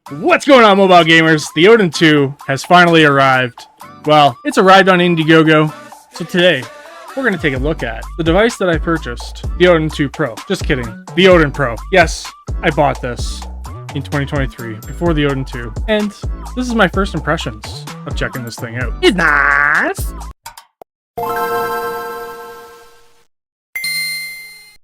What's going on, mobile gamers? The Odin 2 has finally arrived. Well, it's arrived on Indiegogo. So today, we're going to take a look at the device that I purchased, the Odin 2 Pro. Just kidding, the Odin Pro. Yes, I bought this in 2023 before the Odin 2. And this is my first impressions of checking this thing out. It's nice!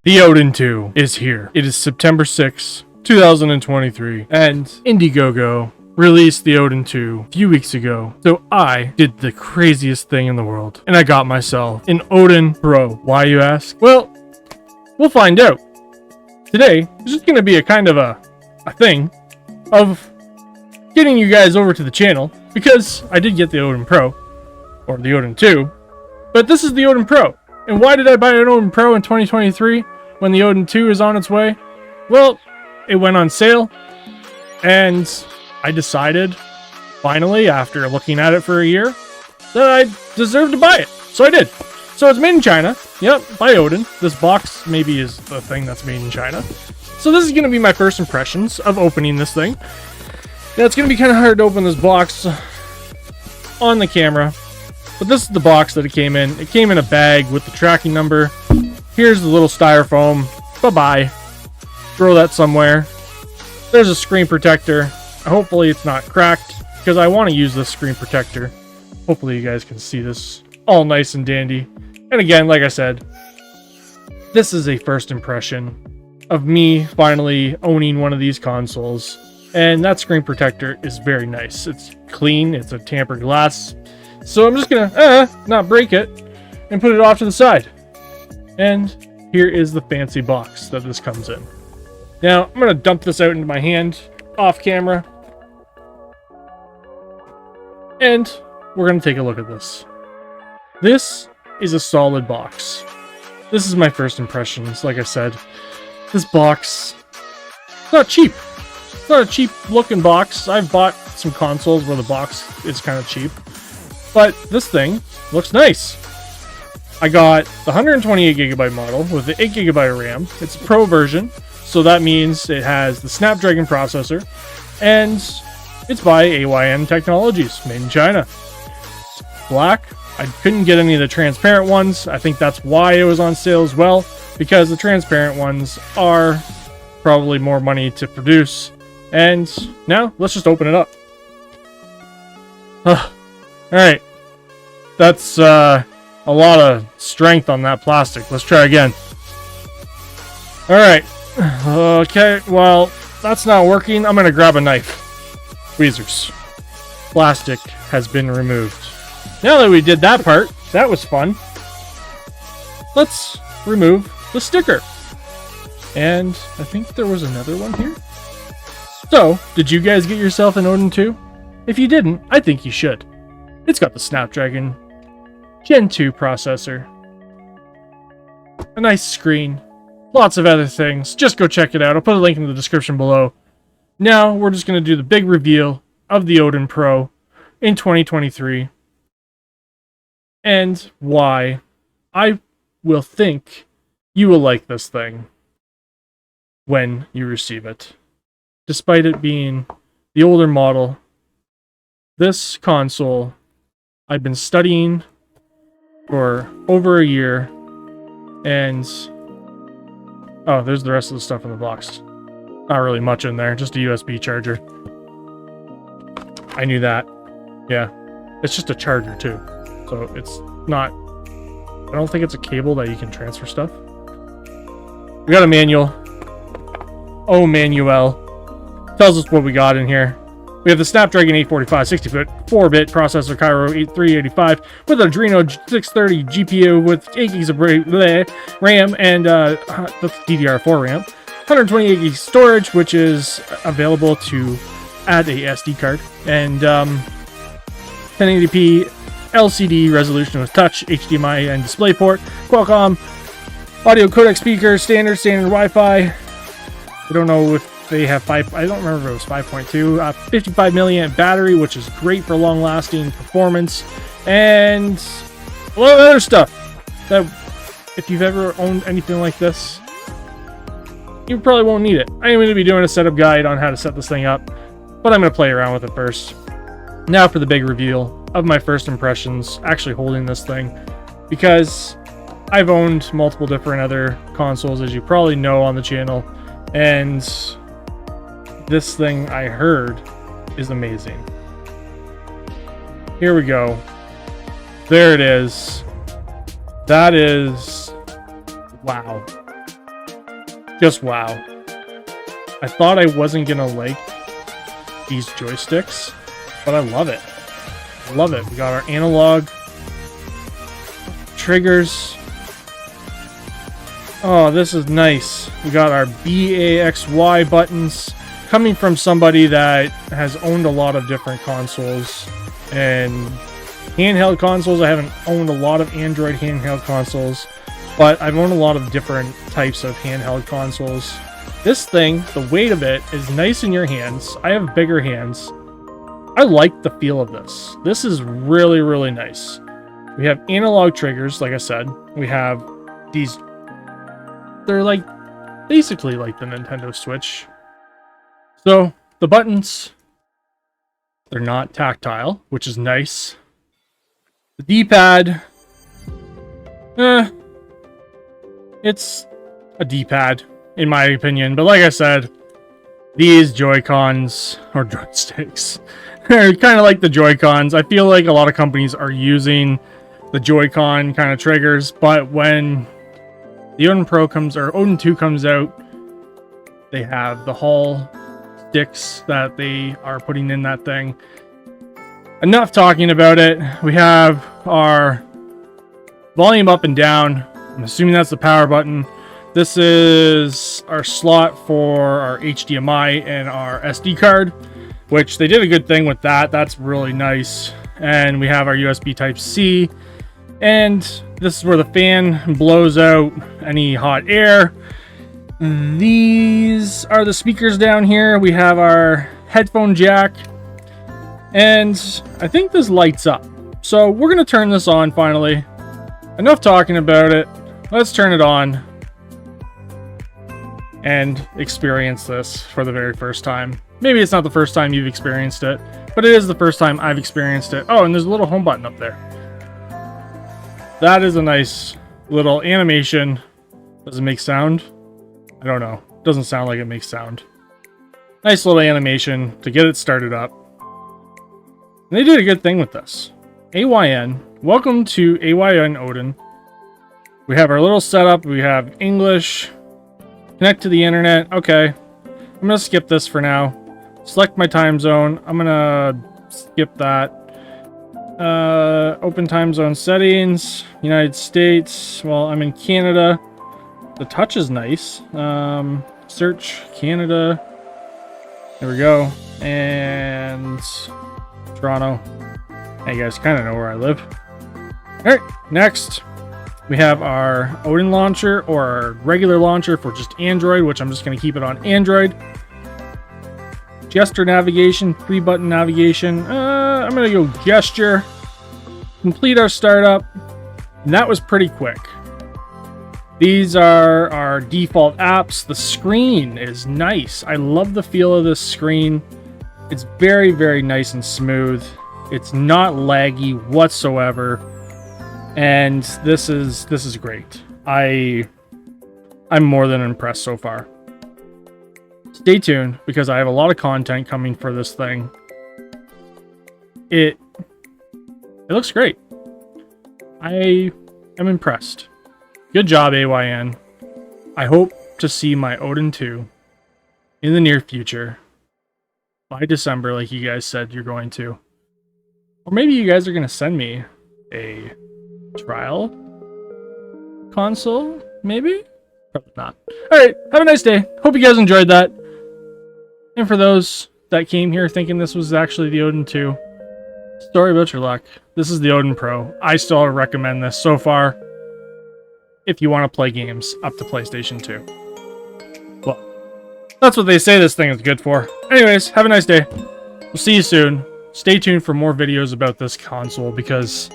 The Odin 2 is here. It is September 6th. 2023, and Indiegogo released the Odin 2 a few weeks ago, so I did the craziest thing in the world, and I got myself an Odin Pro. Why, you ask? Well, we'll find out. Today is just going to be a kind of a thing of getting you guys over to the channel, because I did get the Odin Pro, or the Odin 2, but this is the Odin Pro. And why did I buy an Odin Pro in 2023 when the Odin 2 is on its way? Well, it went on sale, and I decided, finally, after looking at it for a year, that I deserved to buy it. So I did. So it's made in China. Yep, by Odin. This box maybe is the thing that's made in China. So this is going to be my first impressions of opening this thing. Now, it's going to be kind of hard to open this box on the camera, but this is the box that it came in. It came in a bag with the tracking number. Here's the little styrofoam. Bye-bye. Throw that somewhere. There's a screen protector. Hopefully it's not cracked, because I want to use this screen protector. Hopefully you guys can see this all nice and dandy. And again, like I said, this is a first impression of me finally owning one of these consoles. And that screen protector is very nice. It's clean. It's a tampered glass. So I'm just gonna not break it and put it off to the side. And here is the fancy box that this comes in. Now, I'm going to dump this out into my hand, off camera. And we're going to take a look at this. This is a solid box. This is my first impressions, like I said. This box, it's not cheap. It's not a cheap looking box. I've bought some consoles where the box is kind of cheap. But this thing looks nice. I got the 128GB model with the 8GB RAM. It's a Pro version. So that means it has the Snapdragon processor, and it's by AYN Technologies, made in China. It's black. I couldn't get any of the transparent ones. I think that's why it was on sale as well, because the transparent ones are probably more money to produce. And now, let's just open it up. Alright. That's a lot of strength on that plastic. Let's try again. Alright. Okay, well, that's not working. I'm going to grab a knife. Tweezers. Plastic has been removed. Now that we did that part, that was fun. Let's remove the sticker. And I think there was another one here. So, did you guys get yourself an Odin 2? If you didn't, I think you should. It's got the Snapdragon Gen 2 processor. A nice screen. Lots of other things. Just go check it out. I'll put a link in the description below. Now, we're just going to do the big reveal of the Odin Pro in 2023. And why I will think you will like this thing when you receive it. Despite it being the older model, this console I've been studying for over a year, and oh, there's the rest of the stuff in the box. Not really much in there, just a USB charger. I knew that. Yeah, it's just a charger too. So it's not, I don't think it's a cable that you can transfer stuff. We got a manual. Oh, manual. Tells us what we got in here. We have the Snapdragon 845 60-foot 4-bit processor, Cairo 8385, with an Adreno 630 GPU with 8 gigs of RAM and that's DDR4 RAM. 128 gigs storage, which is available to add a SD card, and 1080p LCD resolution with touch, HDMI and DisplayPort, Qualcomm audio codec speaker, standard Wi-Fi. I don't know if they have I don't remember if it was 5.2. 55 milliamp battery, which is great for long-lasting performance, and a lot of other stuff that, if you've ever owned anything like this, you probably won't need it. I'm going to be doing a setup guide on how to set this thing up. but I'm going to play around with it first. Now for the big reveal of my first impressions actually holding this thing, because I've owned multiple different other consoles, as you probably know on the channel, and this thing I heard is amazing. Here we go. There it is. That is... wow. Just wow. I thought I wasn't gonna like these joysticks, but I love it. I love it. We got our analog triggers. Oh, this is nice. We got our BAXY buttons. Coming from somebody that has owned a lot of different consoles and handheld consoles, I haven't owned a lot of Android handheld consoles, but I've owned a lot of different types of handheld consoles. This thing, the weight of it is nice in your hands. I have bigger hands. I like the feel of this. This is really, really nice. We have analog triggers, like I said. We have these... they're like basically like the Nintendo Switch. So the buttons, they're not tactile, which is nice. The D-pad, it's a D-pad in my opinion, but like I said, these Joy-Cons or joysticks are kind of like the Joy-Cons. I feel like a lot of companies are using the Joy-Con kind of triggers, but when the Odin Pro comes, or Odin 2 comes out, they have the Hall sticks that they are putting in that thing. Enough talking about it. We have our volume up and down. I'm assuming that's the power button. This is our slot for our HDMI and our SD card, which they did a good thing with that. That's really nice. And we have our USB Type-C. And this is where the fan blows out any hot air. These are the speakers down here. We have our headphone jack. And I think this lights up. So we're going to turn this on finally. Enough talking about it. Let's turn it on and experience this for the very first time. Maybe it's not the first time you've experienced it, but it is the first time I've experienced it. Oh, and there's a little home button up there. That is a nice little animation. Does it make sound? I don't know. Doesn't sound like it makes sound. Nice little animation to get it started up. And they did a good thing with this. AYN. Welcome to AYN Odin. We have our little setup. We have English. Connect to the internet. Okay. I'm going to skip this for now. Select my time zone. I'm going to skip that. Open time zone settings. United States. Well, I'm in Canada. The touch is nice. Search Canada. There we go. And Toronto. Hey, you guys kind of know where I live. Alright, next. We have our Odin launcher, or our regular launcher for just Android, which I'm just going to keep it on Android. Gesture navigation, 3-button navigation. I'm going to go gesture. Complete our startup. And that was pretty quick. These are our default apps. The screen is nice. I love the feel of this screen. It's very, very nice and smooth. It's not laggy whatsoever. And this is great. I'm more than impressed so far. Stay tuned, because I have a lot of content coming for this thing. It looks great. I am impressed. Good job, AYN. I hope to see my Odin 2 in the near future. By December, like you guys said you're going to. Or maybe you guys are going to send me a trial console, maybe? Probably not. Alright, have a nice day. Hope you guys enjoyed that. And for those that came here thinking this was actually the Odin 2, sorry about your luck. This is the Odin Pro. I still recommend this so far if you want to play games up to PlayStation 2. Well, that's what they say this thing is good for. Anyways, have a nice day. We'll see you soon. Stay tuned for more videos about this console, because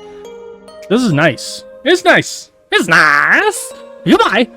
this is nice. It's nice. It's nice. Goodbye.